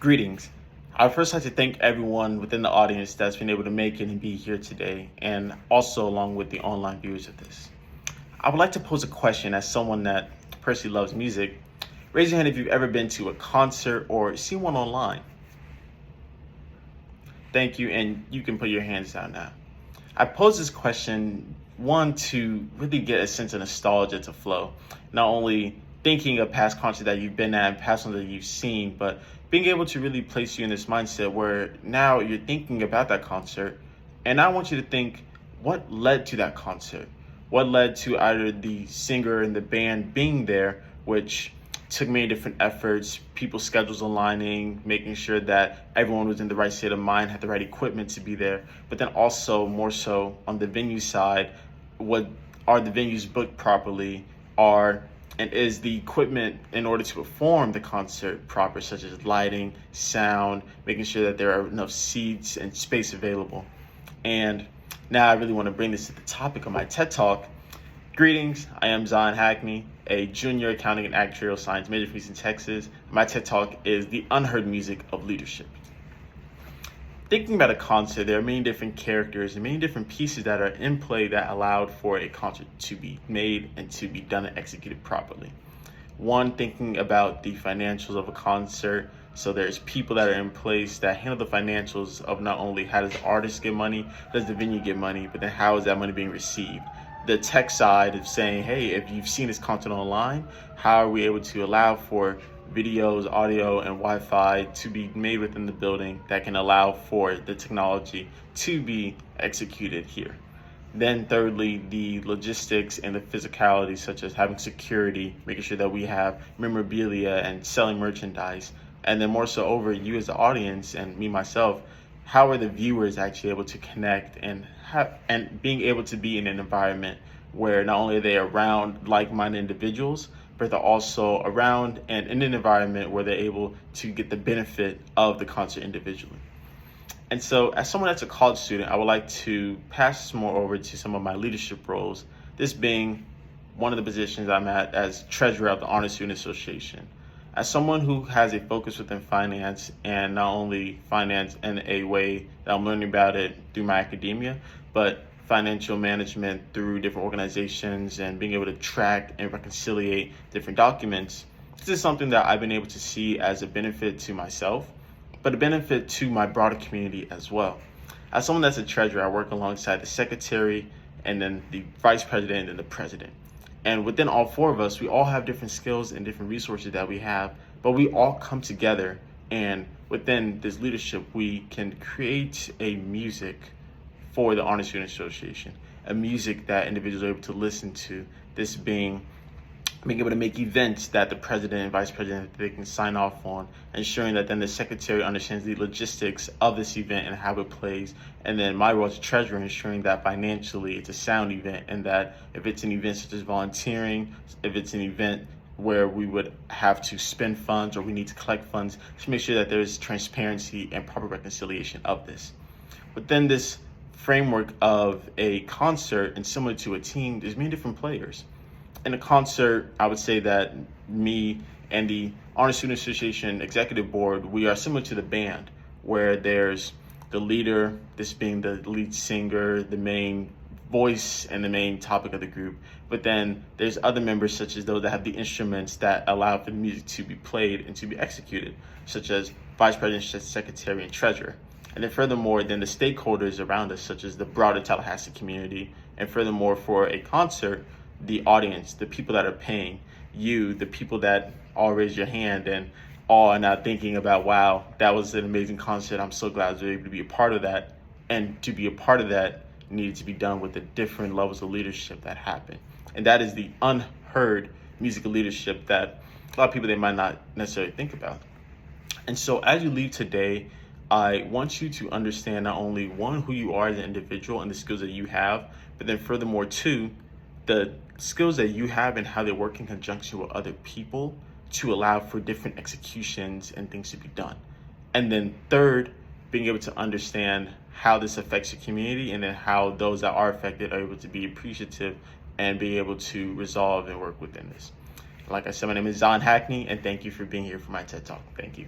Greetings. I'd first like to thank everyone within the audience that's been able to make it and be here today, and also along with the online viewers of this. I would like to pose a question as someone that personally loves music. Raise your hand if you've ever been to a concert or seen one online. Thank you, and you can put your hands down now. I pose this question, one, to really get a sense of nostalgia to flow. Not only thinking of past concerts that you've been at and past ones that you've seen, but being able to really place you in this mindset where now you're thinking about that concert. And I want you to think, what led to that concert? What led to either the singer and the band being there, which took many different efforts, people's schedules aligning, making sure that everyone was in the right state of mind, had the right equipment to be there, but then also more so on the venue side, what are the venues booked properly? Is the equipment in order to perform the concert proper, such as lighting, sound, making sure that there are enough seats and space available. And now I really want to bring this to the topic of my TED Talk. Greetings, I am Hackney, a junior accounting and actuarial science major from Houston, Texas. My TED Talk is the unheard music of leadership. Thinking about a concert, there are many different characters and many different pieces that are in play that allowed for a concert to be made and to be done and executed properly. One, thinking about the financials of a concert. So there's people that are in place that handle the financials of not only how does the artist get money, does the venue get money, but then how is that money being received? The tech side of saying, hey, if you've seen this content online, how are we able to allow for videos, audio, and Wi-Fi to be made within the building that can allow for the technology to be executed here? Then thirdly, the logistics and the physicality, such as having security, making sure that we have memorabilia and selling merchandise. And then more so over you as the audience and me, myself, how are the viewers actually able to connect and being able to be in an environment where not only are they around like-minded individuals, but they're also around and in an environment where they're able to get the benefit of the concert individually. And so as someone that's a college student, I would like to pass this more over to some of my leadership roles, this being one of the positions I'm at as treasurer of the Honor Student Association. As someone who has a focus within finance, and not only finance in a way that I'm learning about it through my academia, but financial management through different organizations and being able to track and reconciliate different documents, this is something that I've been able to see as a benefit to myself, but a benefit to my broader community as well. As someone that's a treasurer, I work alongside the secretary and then the vice president and the president. And within all four of us, we all have different skills and different resources that we have, but we all come together, and within this leadership, we can create a music for the Honor Student Association, a music that individuals are able to listen to, this being able to make events that the president and vice president, they can sign off on, ensuring that then the secretary understands the logistics of this event and how it plays. And then my role as treasurer, ensuring that financially it's a sound event, and that if it's an event such as volunteering, if it's an event where we would have to spend funds or we need to collect funds, to make sure that there's transparency and proper reconciliation of this. Within this framework of a concert, and similar to a team, there's many different players. In a concert, I would say that me and the Honor Student Association Executive Board, we are similar to the band, where there's the leader, this being the lead singer, the main voice and the main topic of the group. But then there's other members, such as those that have the instruments that allow for the music to be played and to be executed, such as vice president, secretary, and treasurer. And then furthermore, then the stakeholders around us, such as the broader Tallahassee community. And furthermore, for a concert, the audience, the people that are paying, you, the people that all raise your hand and all are now thinking about, wow, that was an amazing concert. I'm so glad I was able to be a part of that. And to be a part of that needed to be done with the different levels of leadership that happen. And that is the unheard musical leadership that a lot of people, they might not necessarily think about. And so as you leave today, I want you to understand not only one, who you are as an individual and the skills that you have, but then furthermore, two, the skills that you have and how they work in conjunction with other people to allow for different executions and things to be done. And then third, being able to understand how this affects your community, and then how those that are affected are able to be appreciative and be able to resolve and work within this. Like I said, my name is Hackney, and thank you for being here for my TED Talk. Thank you.